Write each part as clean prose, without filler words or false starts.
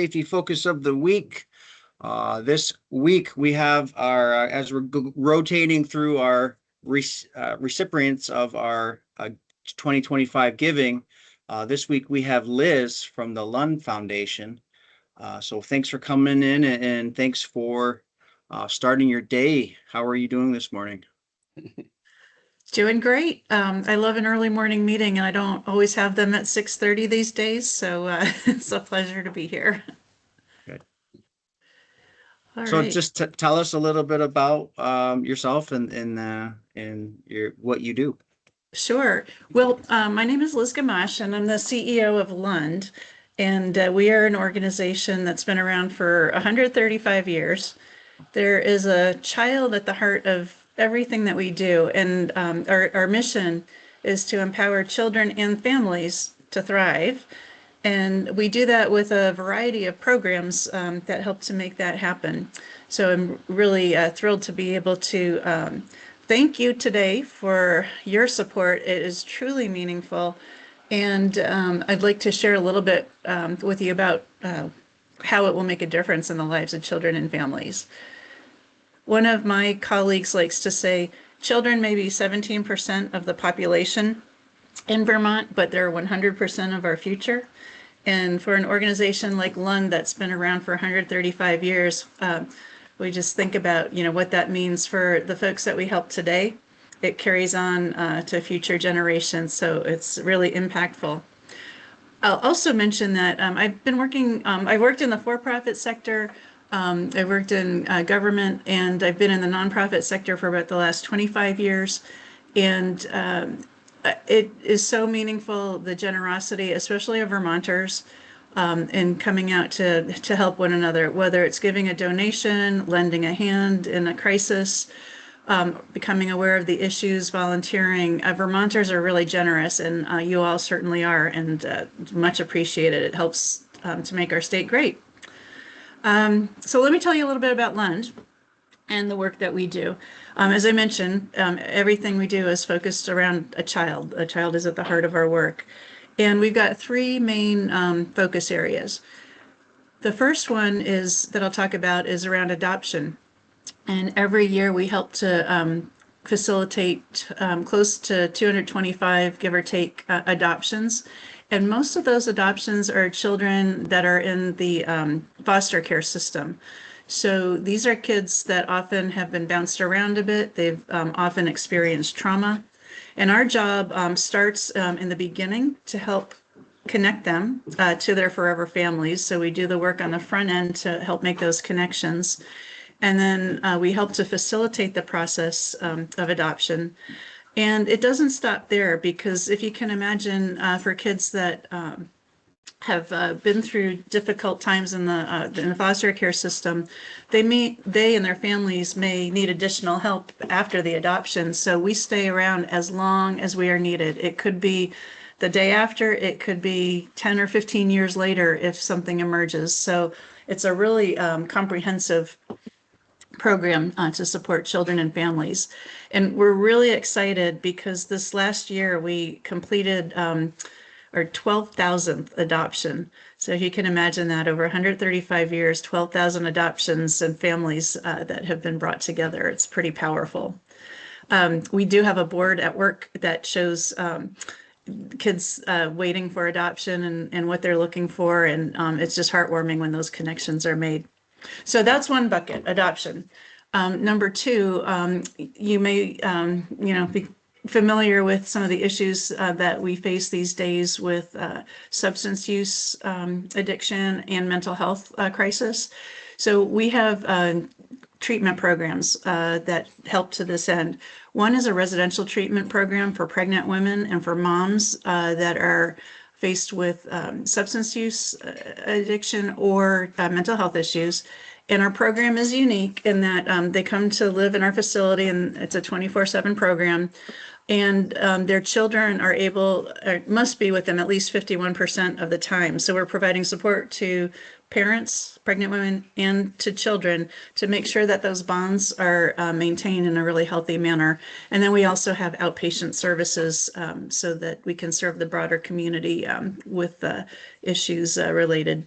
Safety focus of the week. This week we have our, as we're rotating through our recipients of our 2025 giving, this week we have Liz from the Lund Foundation. So thanks for coming in and thanks for starting your day. How are you doing this morning? Doing great. I love an early morning meeting, and I don't always have them at 6:30 these days, so it's a pleasure to be here. Good. All So right. just tell us a little bit about yourself and your what you do. Sure. Well, my name is Liz Gamache, and I'm the CEO of Lund, and we are an organization that's been around for 135 years. There is a child at the heart of everything that we do, and our mission is to empower children and families to thrive. And we do that with a variety of programs that help to make that happen. So I'm really thrilled to be able to thank you today for your support. It is truly meaningful. And I'd like to share a little bit with you about how it will make a difference in the lives of children and families. One of my colleagues likes to say children may be 17% of the population in Vermont, but they're 100% of our future. And for an organization like Lund that's been around for 135 years, we just think about, what that means for the folks that we help today. It carries on to future generations, so it's really impactful. I'll also mention that I worked in the for-profit sector, I worked in government, and I've been in the nonprofit sector for about the last 25 years. And it is so meaningful, the generosity, especially of Vermonters, in coming out to help one another, whether it's giving a donation, lending a hand in a crisis, becoming aware of the issues, volunteering. Vermonters are really generous, and you all certainly are, and much appreciated. It helps to make our state great. So let me tell you a little bit about Lund and the work that we do. As I mentioned, everything we do is focused around a child. A child is at the heart of our work. And we've got three main focus areas. The first one that I'll talk about is around adoption. And every year we help to facilitate close to 225, give or take, adoptions. And most of those adoptions are children that are in the foster care system. So these are kids that often have been bounced around a bit. They've often experienced trauma. And our job starts in the beginning to help connect them to their forever families. So we do the work on the front end to help make those connections. And then we help to facilitate the process of adoption. And it doesn't stop there, because if you can imagine for kids that have been through difficult times in the foster care system, they and their families may need additional help after the adoption. So we stay around as long as we are needed. It could be the day after, it could be 10 or 15 years later if something emerges. So it's a really comprehensive program to support children and families. And we're really excited because this last year we completed our 12,000th adoption. So if you can imagine that, over 135 years, 12,000 adoptions and families that have been brought together. It's pretty powerful. We do have a board at work that shows kids waiting for adoption and what they're looking for. And it's just heartwarming when those connections are made. So that's one bucket, adoption. Number two, you may, be familiar with some of the issues that we face these days with substance use addiction and mental health crisis. So we have treatment programs that help to this end. One is a residential treatment program for pregnant women and for moms that are faced with substance use addiction or mental health issues. And our program is unique in that they come to live in our facility, and it's a 24/7 program. And their children must be with them at least 51% of the time. So we're providing support to parents, pregnant women, and to children to make sure that those bonds are maintained in a really healthy manner. And then we also have outpatient services so that we can serve the broader community with issues related.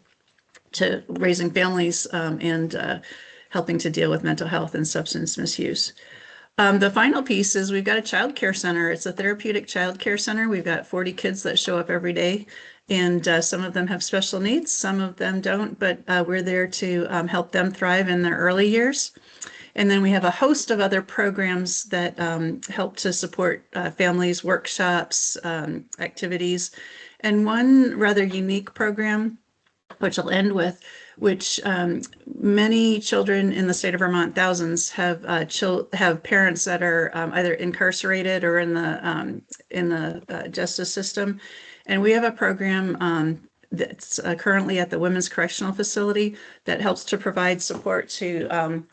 to raising families and helping to deal with mental health and substance misuse. The final piece is we've got a child care center. It's a therapeutic child care center. We've got 40 kids that show up every day, and some of them have special needs, some of them don't, but we're there to help them thrive in their early years. And then we have a host of other programs that help to support families, workshops, activities. And one rather unique program, which I'll end with, which many children in the state of Vermont, thousands, have parents that are either incarcerated or in the justice system. And we have a program that's currently at the Women's Correctional Facility that helps to provide support to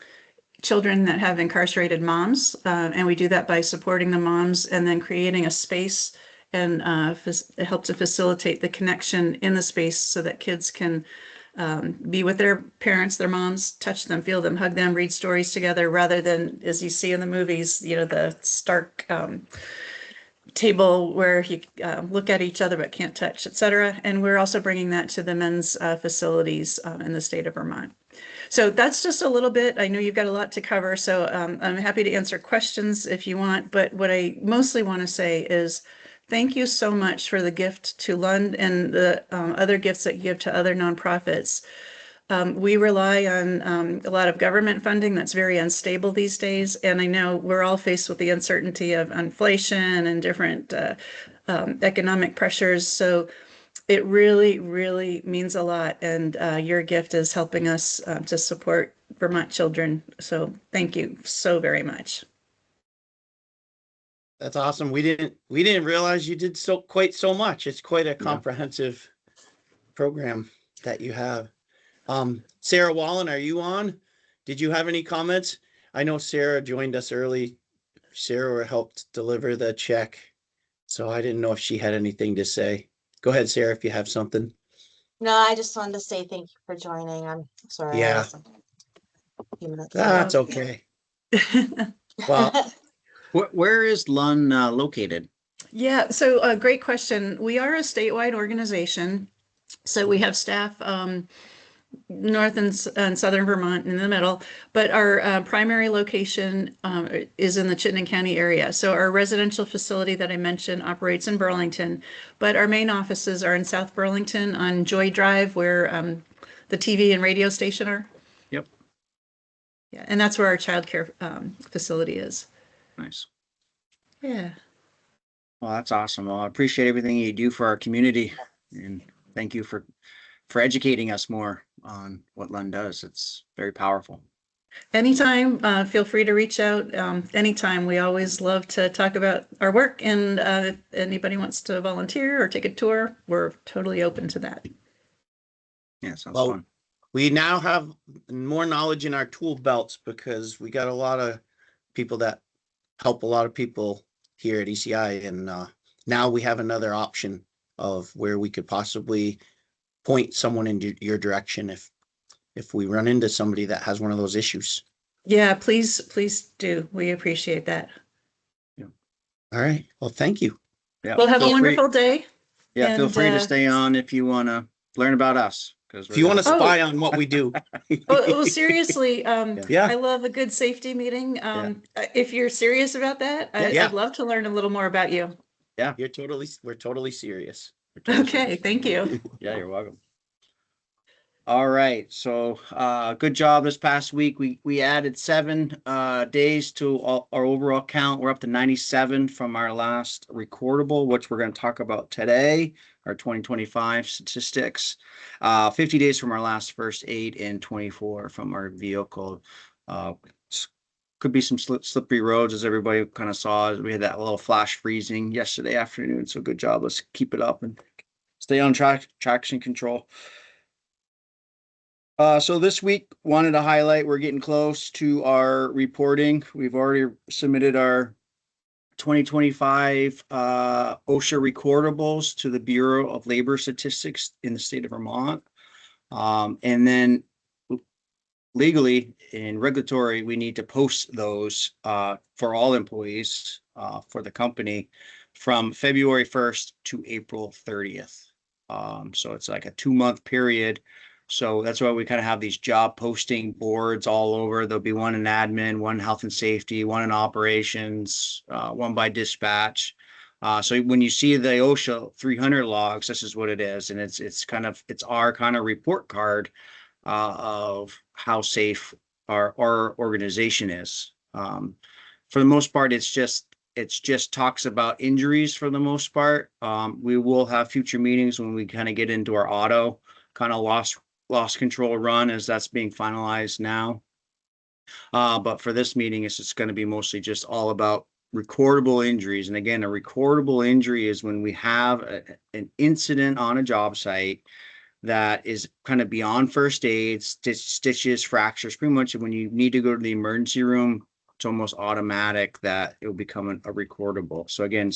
children that have incarcerated moms. And we do that by supporting the moms and then creating a space and help to facilitate the connection in the space so that kids can be with their parents, their moms, touch them, feel them, hug them, read stories together, rather than, as you see in the movies, the stark table where you look at each other but can't touch, etc. And we're also bringing that to the men's facilities in the state of Vermont. So that's just a little bit. I know you've got a lot to cover, so I'm happy to answer questions if you want. But what I mostly want to say is thank you so much for the gift to Lund and the other gifts that you give to other nonprofits. We rely on a lot of government funding that's very unstable these days. And I know we're all faced with the uncertainty of inflation and different economic pressures. So it really, really means a lot. And your gift is helping us to support Vermont children. So thank you so very much. That's awesome. We didn't realize you did quite so much. It's quite a comprehensive program that you have. Sarah Wallen, are you on? Did you have any comments? I know Sarah joined us early. Sarah helped deliver the check, so I didn't know if she had anything to say. Go ahead, Sarah, if you have something. No, I just wanted to say thank you for joining. I'm sorry. Yeah. I was a few minutes That's okay. Well, Where is Lund located? Yeah, so great question. We are a statewide organization. So we have staff north and southern Vermont in the middle, but our primary location is in the Chittenden County area. So our residential facility that I mentioned operates in Burlington, but our main offices are in South Burlington on Joy Drive, where the TV and radio station are. Yep. Yeah, and that's where our childcare facility is. Nice. Yeah. Well, that's awesome. Well, I appreciate everything you do for our community, and thank you for educating us more on what Lund does. It's very powerful. Anytime, feel free to reach out. Anytime. We always love to talk about our work, and if anybody wants to volunteer or take a tour, we're totally open to that. Yeah, sounds well, fun. we now have more knowledge in our tool belts because we got a lot of people that help a lot of people here at ECI, and now we have another option of where we could possibly point someone in your direction if we run into somebody that has one of those issues. Yeah, please do. We appreciate that. Yeah. All right. Well, thank you. Yeah. Well, have a feel wonderful free, day. Yeah, feel and, free to stay on if you want to learn about us. Because If you want to spy on what we do. well, seriously, Yeah. I love a good safety meeting. If you're serious about that, Yeah. I'd love to learn a little more about you. Yeah. We're totally serious. Okay, thank you. Yeah, you're welcome. All right, so good job this past week. We added 7 days to our overall count. We're up to 97 from our last recordable, which we're going to talk about today, our 2025 statistics. 50 days from our last first aid, and 24 from our vehicle. Could be some slippery roads, as everybody kind of saw. We had that little flash freezing yesterday afternoon, so good job. Let's keep it up and stay on traction control. So this week, wanted to highlight, we're getting close to our reporting. We've already submitted our 2025 OSHA recordables to the Bureau of Labor Statistics in the state of Vermont. And then legally and regulatory, we need to post those for all employees for the company from February 1st to April 30th. So it's like a 2-month period So that's why we kind of have these job posting boards all over. There'll be one in admin, one health and safety, one in operations, one by dispatch. So when you see the OSHA 300 logs, this is what it is, and it's our kind of report card of how safe our organization is. For the most part, it's just talks about injuries for the most part. We will have future meetings when we kind of get into our auto kind of loss control run, as that's being finalized now. But for this meeting, it's just going to be mostly just all about recordable injuries. And again, a recordable injury is when we have an incident on a job site that is kind of beyond first aid, stitches, fractures. Pretty much when you need to go to the emergency room, it's almost automatic that it will become a recordable. So again,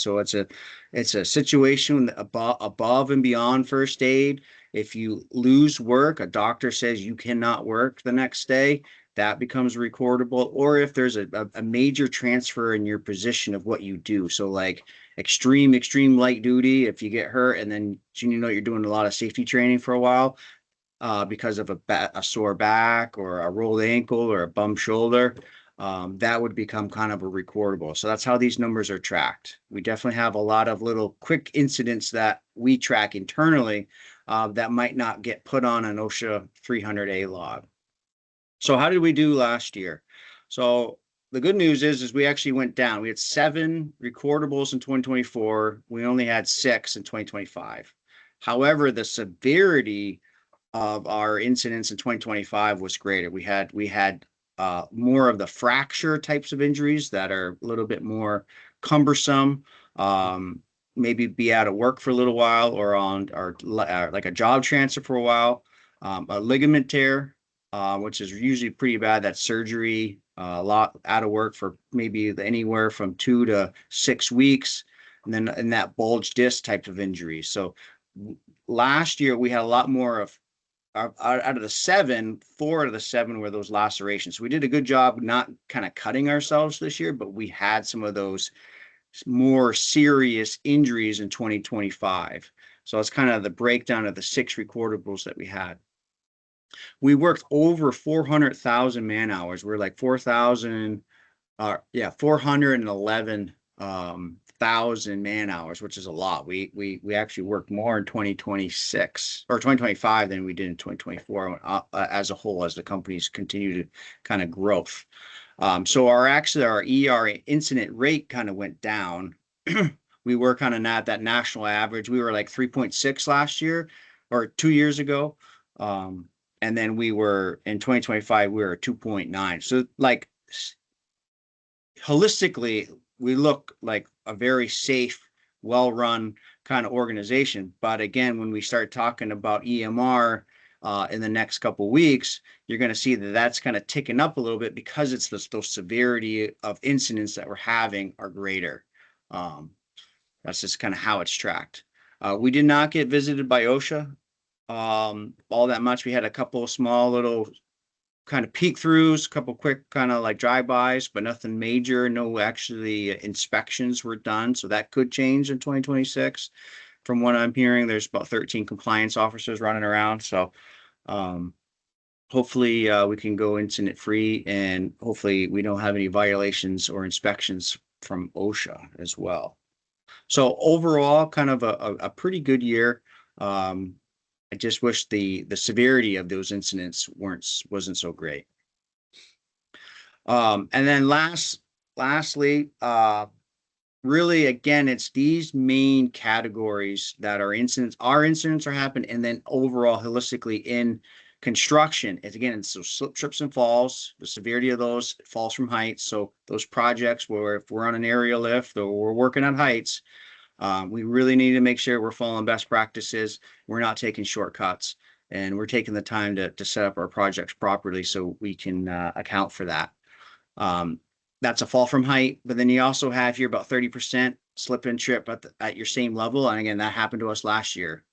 it's a situation above and beyond first aid. If you lose work, a doctor says you cannot work the next day, that becomes recordable. Or if there's a major transfer in your position of what you do. So like extreme light duty, if you get hurt and then you're doing a lot of safety training for a while because of a sore back or a rolled ankle or a bum shoulder, that would become kind of a recordable. So that's how these numbers are tracked. We definitely have a lot of little quick incidents that we track internally that might not get put on an OSHA 300A log. So how did we do last year? So the good news is we actually went down. We had 7 recordables in 2024. We only had 6 in 2025. However, the severity of our incidents in 2025 was greater. We had more of the fracture types of injuries that are a little bit more cumbersome, maybe be out of work for a little while or like a job transfer for a while, a ligament tear, which is usually pretty bad. That's surgery, a lot out of work for maybe anywhere from 2 to 6 weeks, and then in that bulge disc type of injury. So last year we had a lot more of out of the 7, 4 out of the 7 were those lacerations. So we did a good job not kind of cutting ourselves this year, but we had some of those more serious injuries in 2025. So it's kind of the breakdown of the 6 recordables that we had. We worked over 400,000 man hours. We're like 411 thousand man hours, which is a lot. We actually worked more in 2026 or 2025 than we did in 2024 as a whole, as the companies continue to kind of growth. So our ER incident rate kind of went down. We were kind of not that national average. We were like 3.6 last year or 2 years ago. And then we were in 2025, we were 2.9. So like holistically, we look like a very safe, well-run kind of organization. But again, when we start talking about EMR in the next couple of weeks, you're going to see that that's kind of ticking up a little bit because it's those severity of incidents that we're having are greater. That's just kind of how it's tracked. We did not get visited by OSHA all that much. We had a couple of small little kind of peek throughs, a couple quick kind of like drive-bys, but nothing major. No actually inspections were done. So that could change in 2026. From what I'm hearing, there's about 13 compliance officers running around. So hopefully we can go incident free, and hopefully we don't have any violations or inspections from OSHA as well. So overall, kind of a pretty good year. I just wish the severity of those incidents wasn't so great. And then lastly, really, again, it's these main categories that our incidents are happening, and then overall holistically in construction, it's those slip, trips, and falls. The severity of those falls from heights. So those projects where if we're on an aerial lift or we're working at heights, we really need to make sure we're following best practices. We're not taking shortcuts, and we're taking the time to set up our projects properly so we can account for that. That's a fall from height, but then you also have here about 30% slip and trip at your same level. And again, that happened to us last year.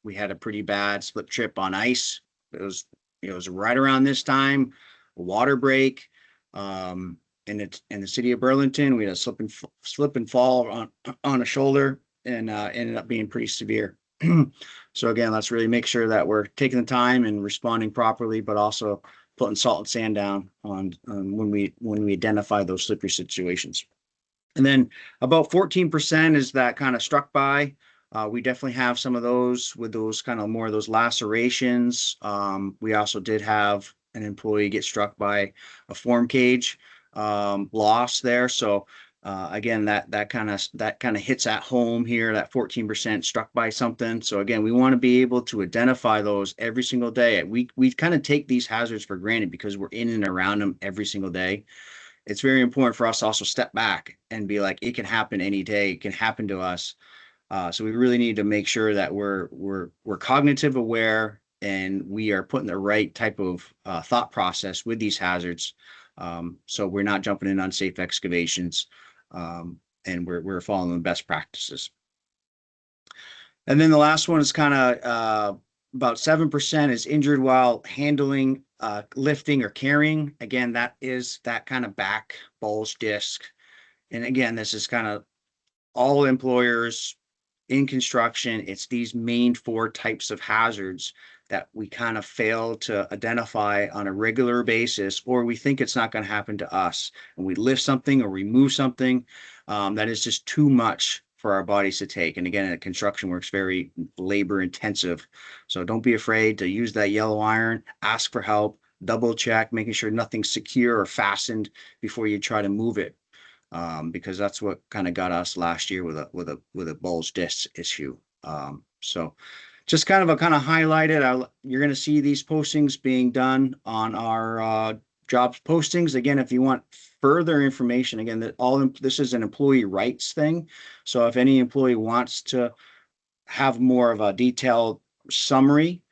We had a pretty bad slip trip on ice. It was right around this time, a water break. In the city of Burlington, we had a slip and fall on a shoulder, and ended up being pretty severe. So again, let's really make sure that we're taking the time and responding properly, but also putting salt and sand down on when we identify those slippery situations. And then about 14% is that kind of struck by. We definitely have some of those with those kind of more of those lacerations. We also did have an employee get struck by a form cage loss there. So again, that kind of hits at home here, that 14% struck by something. So again, we want to be able to identify those every single day. We kind of take these hazards for granted because we're in and around them every single day. It's very important for us to also step back and be like, it can happen any day. It can happen to us. So we really need to make sure that we're cognitive aware and we are putting the right type of thought process with these hazards. So we're not jumping in unsafe excavations, and we're following the best practices. And then the last one is kind of about 7% is injured while handling, lifting or carrying. Again, that is that kind of back bulge disc. And again, this is kind of all employers in construction. It's these main 4 types of hazards that we kind of fail to identify on a regular basis, or we think it's not going to happen to us. And we lift something or we move something that is just too much for our bodies to take. And again, construction work's very labor intensive. So don't be afraid to use that yellow iron, ask for help, double check, making sure nothing's secure or fastened before you try to move it. Because that's what kind of got us last year with a bulge disc issue. So just kind of highlighted. You're going to see these postings being done on our jobs postings. Again, if you want further information, again, this is an employee rights thing. So if any employee wants to have more of a detailed summary,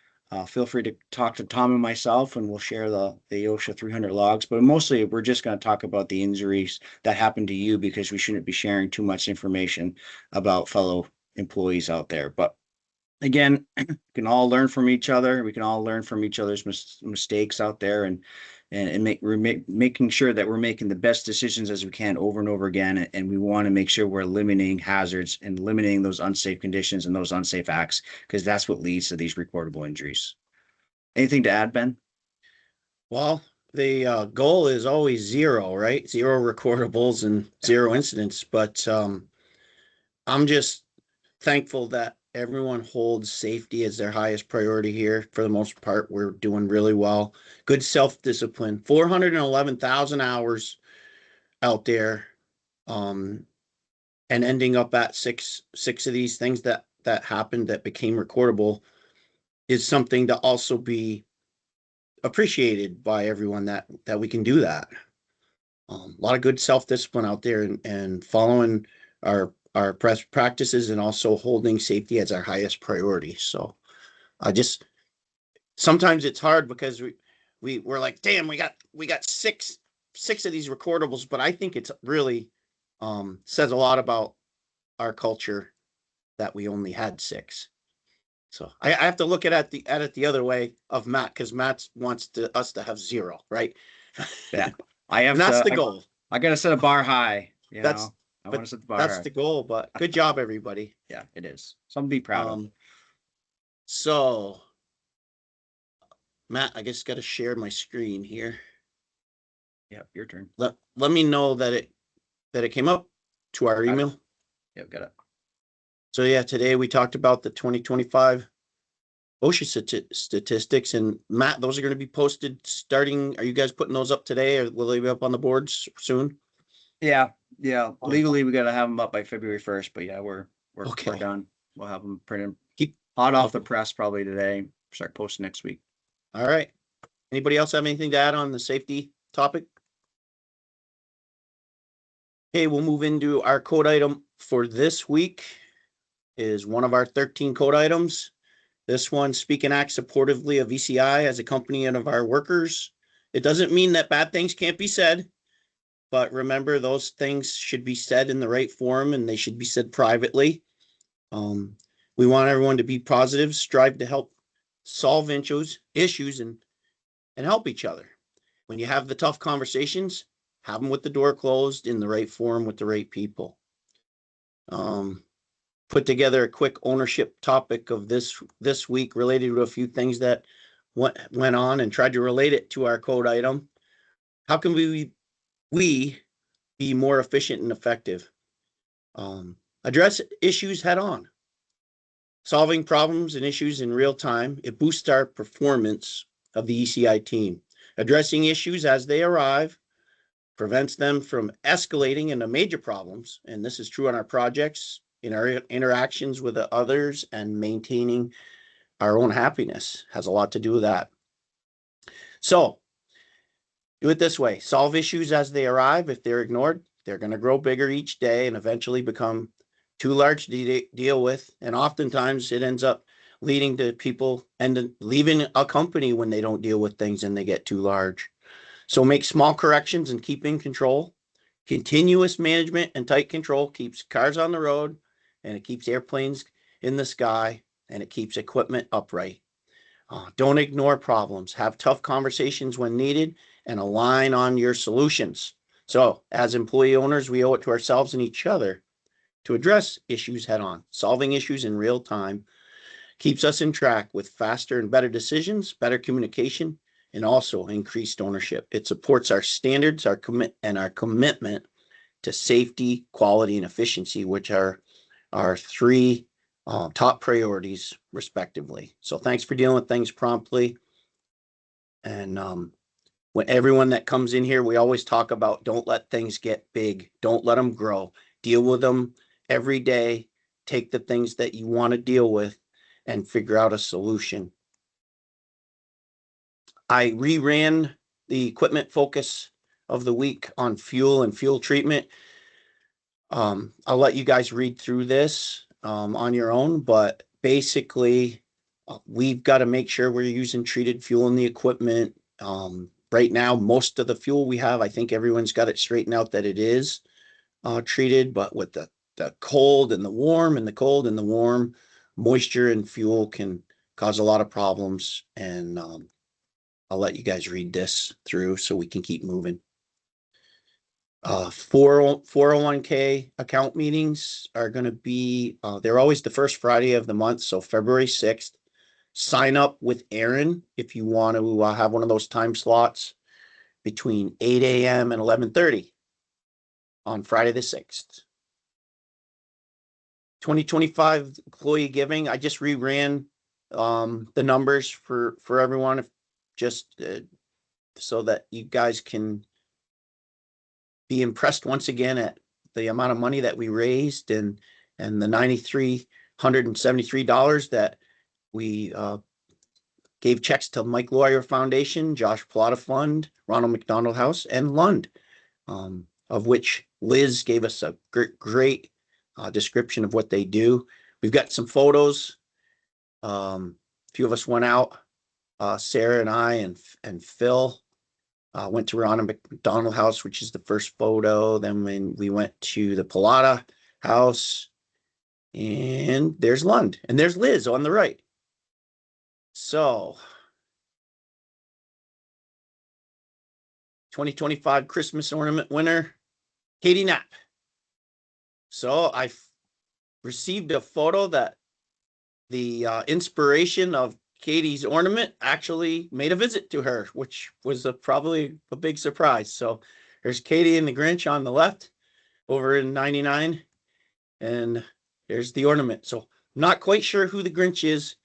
feel free to talk to Tom and myself, and we'll share the OSHA 300 logs. But mostly, we're just going to talk about the injuries that happened to you because we shouldn't be sharing too much information about fellow employees out there. But again, we can all learn from each other. We can all learn from each other's mistakes out there, and making sure that we're making the best decisions as we can over and over again. And we want to make sure we're eliminating hazards and limiting those unsafe conditions and those unsafe acts, because that's what leads to these reportable injuries. Anything to add, Ben? Well, the goal is always 0, right? 0 recordables and 0 incidents. But I'm just thankful that everyone holds safety as their highest priority here. For the most part, we're doing really well. Good self-discipline, 411,000 hours out there, and ending up at six of these things that happened that became recordable is something to also be appreciated by everyone that we can do that. A lot of good self-discipline out there, and following our practices, and also holding safety as our highest priority. So sometimes it's hard because we're like, damn, we got six of these recordables, but I think it's really says a lot about our culture that we only had 6. So I have to look at it the other way of Matt, because Matt wants us to have 0, right? Yeah, that's the goal. I got to set a bar high. That's I want to set the bar that's high. the goal. But good job, everybody. Yeah, it is. Something to be proud of. So, Matt, I guess got to share my screen here. Yeah, your turn. Let me know that it came up to our email. Yep, got it. So yeah, today we talked about the 2025 OSHA statistics, and Matt, those are going to be posted starting. Are you guys putting those up today, or will they be up on the boards soon? Yeah. Legally, we got to have them up by February 1st, but yeah, we're Okay. done. We'll have them printed, Keep hot off the press probably today. Start posting next week. All right. Anybody else have anything to add on the safety topic? Okay, we'll move into our code item for this week. Is one of our 13 code items. This one, speak and act supportively of ECI as a company and of our workers. It doesn't mean that bad things can't be said, but remember, those things should be said in the right form, and they should be said privately. We want everyone to be positive, strive to help solve issues, and help each other. When you have the tough conversations, have them with the door closed, in the right form, with the right people. put together a quick ownership topic of this week related to a few things that went on and tried to relate it to our code item. How can we be more efficient and effective? Address issues head on. Solving problems and issues in real time, it boosts our performance of the ECI team. Addressing issues as they arrive prevents them from escalating into major problems, and this is true on our projects, in our interactions with the others, and maintaining our own happiness has a lot to do with that. So do it this way. Solve issues as they arrive. If they're ignored, they're going to grow bigger each day and eventually become too large to deal with. And oftentimes it ends up leading to people leaving a company when they don't deal with things and they get too large. So make small corrections and keep in control. Continuous management and tight control keeps cars on the road, and it keeps airplanes in the sky, and it keeps equipment upright. Don't ignore problems. Have tough conversations when needed and align on your solutions. So as employee owners, we owe it to ourselves and each other to address issues head on. Solving issues in real time keeps us in track with faster and better decisions, better communication, and also increased ownership. It supports our standards, our commitment to safety, quality, and efficiency, which are our three top priorities, respectively. So thanks for dealing with things promptly. And when everyone that comes in here, we always talk about don't let things get big. Don't let them grow. Deal with them every day. Take the things that you want to deal with and figure out a solution. I reran the equipment focus of the week on fuel and fuel treatment. I'll let you guys read through this on your own, but basically we've got to make sure we're using treated fuel in the equipment. Right now, most of the fuel we have, I think everyone's got it straightened out that it is treated, but with the cold and the warm and the cold and the warm, moisture and fuel can cause a lot of problems. And I'll let you guys read this through so we can keep moving. 401k account meetings are going to be, they're always the first Friday of the month. So February 6th, sign up with Aaron if you want to have one of those time slots between 8 a.m. and 11:30 on Friday the 6th. 2025 employee giving, I just reran the numbers for everyone, just so that you guys can be impressed once again at the amount of money that we raised and the $9,373 that we gave checks to Mike Lawyer Foundation, Josh Plata Fund, Ronald McDonald House, and Lund, of which Liz gave us a great description of what they do. We've got some photos. A few of us went out. Sarah and I and Phil went to Ronald McDonald House, which is the first photo. Then when we went to the Plata House, and there's Lund, and there's Liz on the right. So 2025 Christmas ornament winner, Katie Knapp. So I received a photo that the inspiration of Katie's ornament actually made a visit to her, which was probably a big surprise. So there's Katie and the Grinch on the left over in 99, and there's the ornament. So not quite sure who the Grinch is,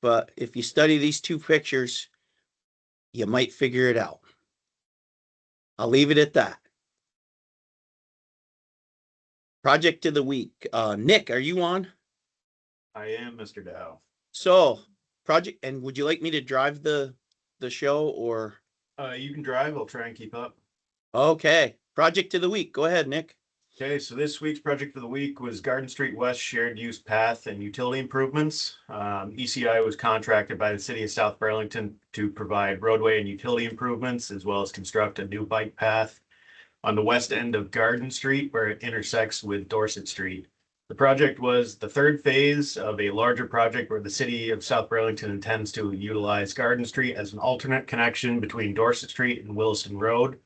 but if you study these two pictures, you might figure it out. I'll leave it at that. Project of the week. Nick, are you on? I am, Mr. Dow. So project, and would you like me to drive the show, or? You can drive. I'll try and keep up. Okay. Project of the week. Go ahead, Nick. Okay, so this week's project of the week was Garden Street West shared use path and utility improvements. ECI was contracted by the city of South Burlington to provide roadway and utility improvements, as well as construct a new bike path on the west end of Garden Street, where it intersects with Dorset Street. The project was the third phase of a larger project where the city of South Burlington intends to utilize Garden Street as an alternate connection between Dorset Street and Williston Road,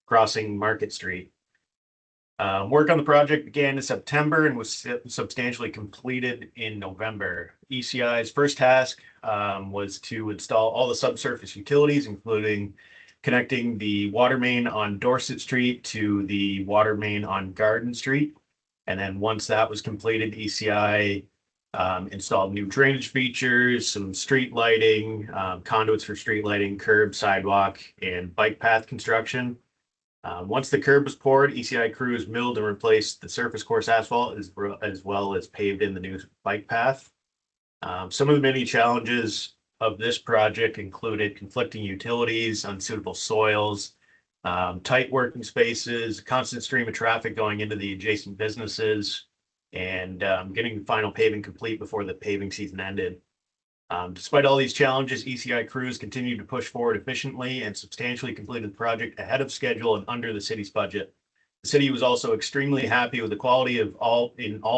crossing Market Street. Work on the project began in September and was substantially completed in November. ECI's first task was to install all the subsurface utilities, including connecting the water main on Dorset Street to the water main on Garden Street. And then once that was completed, ECI installed new drainage features, some street lighting, conduits for street lighting, curb, sidewalk, and bike path construction. Once the curb was poured, ECI crews milled and replaced the surface course asphalt as well as paved in the new bike path. Some of the many challenges of this project included conflicting utilities, unsuitable soils, tight working spaces, constant stream of traffic going into the adjacent businesses, and getting the final paving complete before the paving season ended. Despite all these challenges, ECI crews continued to push forward efficiently and substantially completed the project ahead of schedule and under the city's budget. The city was also extremely happy with the quality of all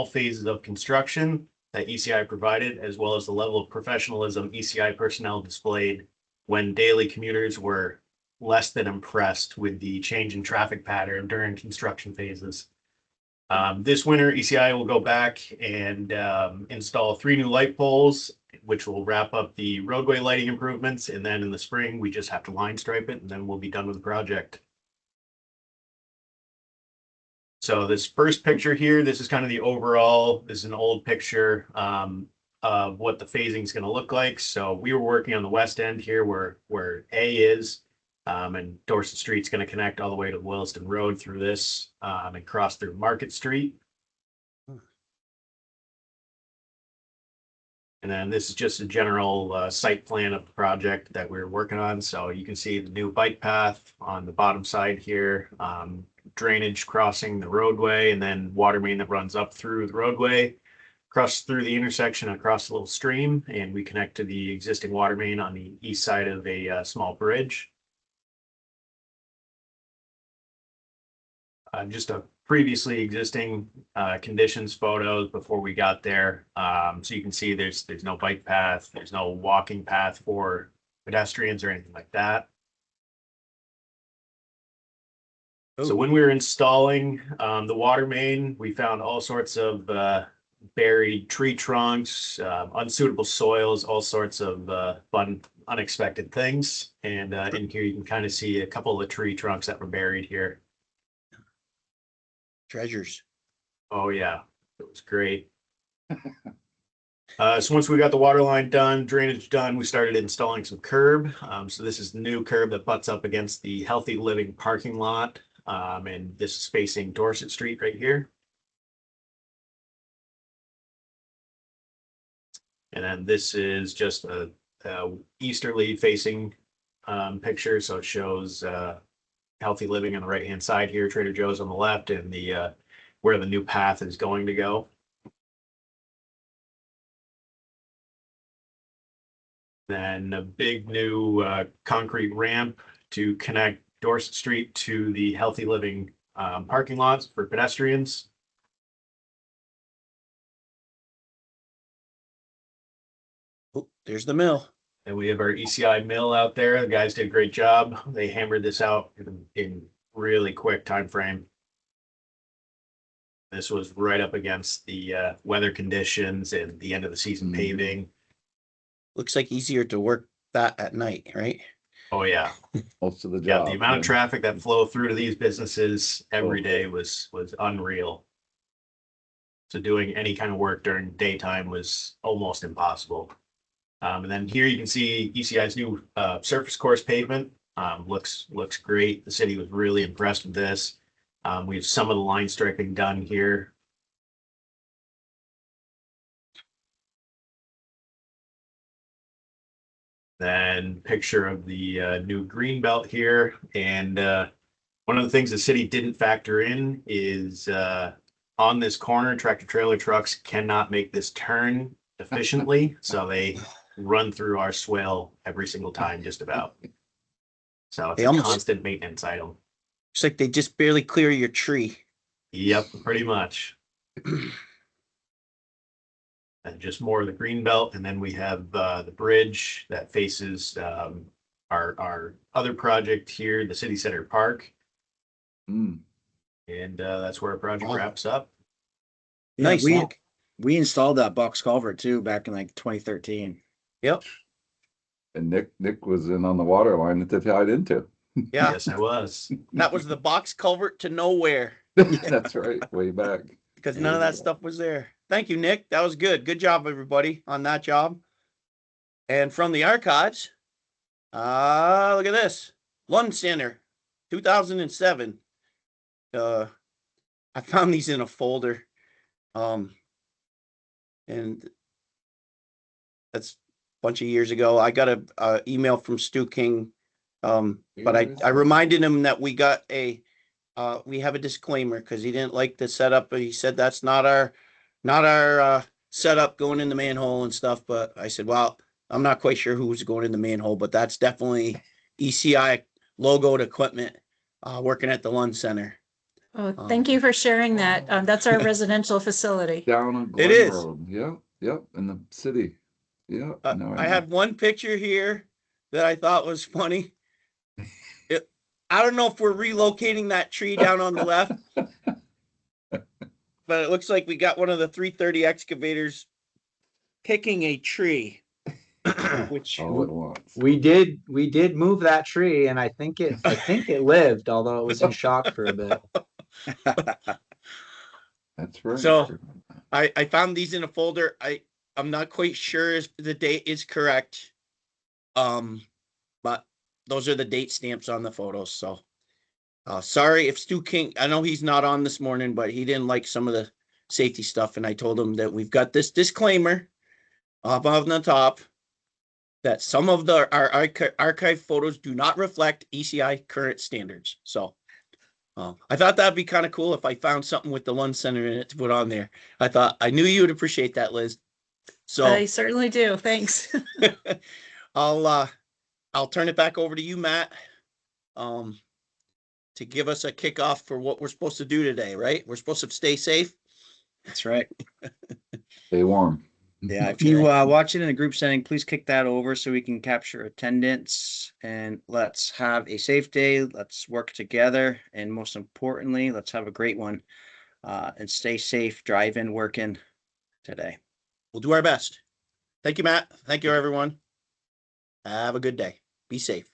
phases of construction that ECI provided, as well as the level of professionalism ECI personnel displayed when daily commuters were less than impressed with the change in traffic pattern during construction phases. This winter, ECI will go back and install 3 new light poles, which will wrap up the roadway lighting improvements. And then in the spring, we just have to line stripe it, and then we'll be done with the project. So this first picture here, this is kind of the overall, this is an old picture of what the phasing is going to look like. So we were working on the west end here where A is. And Dorset Street's going to connect all the way to Williston Road through this and cross through Market Street. And then this is just a general site plan of the project that we're working on. So you can see the new bike path on the bottom side here, drainage crossing the roadway, and then water main that runs up through the roadway, across through the intersection, across a little stream, and we connect to the existing water main on the east side of a small bridge. Just a previously existing conditions photos before we got there. So you can see there's no bike path, there's no walking path for pedestrians or anything like that. So when we were installing the water main, we found all sorts of buried tree trunks, unsuitable soils, all sorts of fun, unexpected things. And in here you can kind of see a couple of tree trunks that were buried here. Treasures. Oh yeah, it was great. So once we got the water line done, drainage done, we started installing some curb. So this is the new curb that butts up against the Healthy Living parking lot. And this is facing Dorset Street right here. And then this is just a easterly facing picture. So it shows Healthy Living on the right-hand side here, Trader Joe's on the left, and the where the new path is going to go. Then a big new concrete ramp to connect Dorset Street to the Healthy Living parking lots for pedestrians. Oh, there's the mill. And we have our ECI mill out there. The guys did a great job. They hammered this out in really quick time frame. This was right up against the weather conditions and the end of the season paving. Looks like easier to work that at night, right? Oh yeah. Most of the Yeah, job. the amount of traffic that flow through to these businesses every day was unreal. So doing any kind of work during daytime was almost impossible. And then here you can see ECI's new surface course pavement. Looks great. The city was really impressed with this. We have some of the line striping done here. Then picture of the new green belt here. And one of the things the city didn't factor in is on this corner, tractor trailer trucks cannot make this turn efficiently. So they run through our swale every single time, just about. So it's a constant maintenance item. Looks like they just barely clear your tree. Yep, pretty much. And just more of the green belt, and then we have the bridge that faces our other project here, the City Center Park. Mm. And that's where our project Wow. wraps up. Yeah, Nice, we Nick. we installed that box culvert too back in like 2013. Yep. And Nick was in on the water line that they tied into. Yeah. Yes, I was. That was the box culvert to nowhere That's right, way back. because none of that stuff was there. Thank you, Nick. That was good. Good job, everybody, on that job. And from the archives, look at this. Lund Center, 2007. I found these in a folder. And that's a bunch of years ago. I got a email from Stu King. But I reminded him that we got we have a disclaimer because he didn't like the setup. He said that's not our setup going in the manhole and stuff. But I said, well, I'm not quite sure who's going in the manhole, but that's definitely ECI logoed equipment working at the Lund Center. Oh, thank you for sharing that. That's our residential facility. Down on It Glen is. Road. Yep, in the city. Yeah. no, I know. have one picture here that I thought was funny. I don't know if we're relocating that tree down on the left, but it looks like we got one of the 330 excavators picking a tree, which all at once. We did move that tree, and I think it lived, although it was in shock for a bit. That's right. So, I found these in a folder. I'm not quite sure if the date is correct. But those are the date stamps on the photos. So sorry if Stu King, I know he's not on this morning, but he didn't like some of the safety stuff. And I told him that we've got this disclaimer up on the top that some of our archive photos do not reflect ECI current standards. So I thought that'd be kind of cool if I found something with the Lund Center in it to put on there. I knew you would appreciate that, Liz. So I certainly do. Thanks. I'll turn it back over to you, Matt, to give us a kickoff for what we're supposed to do today, right? We're supposed to stay safe. That's right. Stay warm. Yeah, if you watch it in a group setting, please kick that over so we can capture attendance, and let's have a safe day. Let's work together, and most importantly, let's have a great one, and stay safe, driving, working today. We'll do our best. Thank you, Matt. Thank you, everyone. Have a good day. Be safe.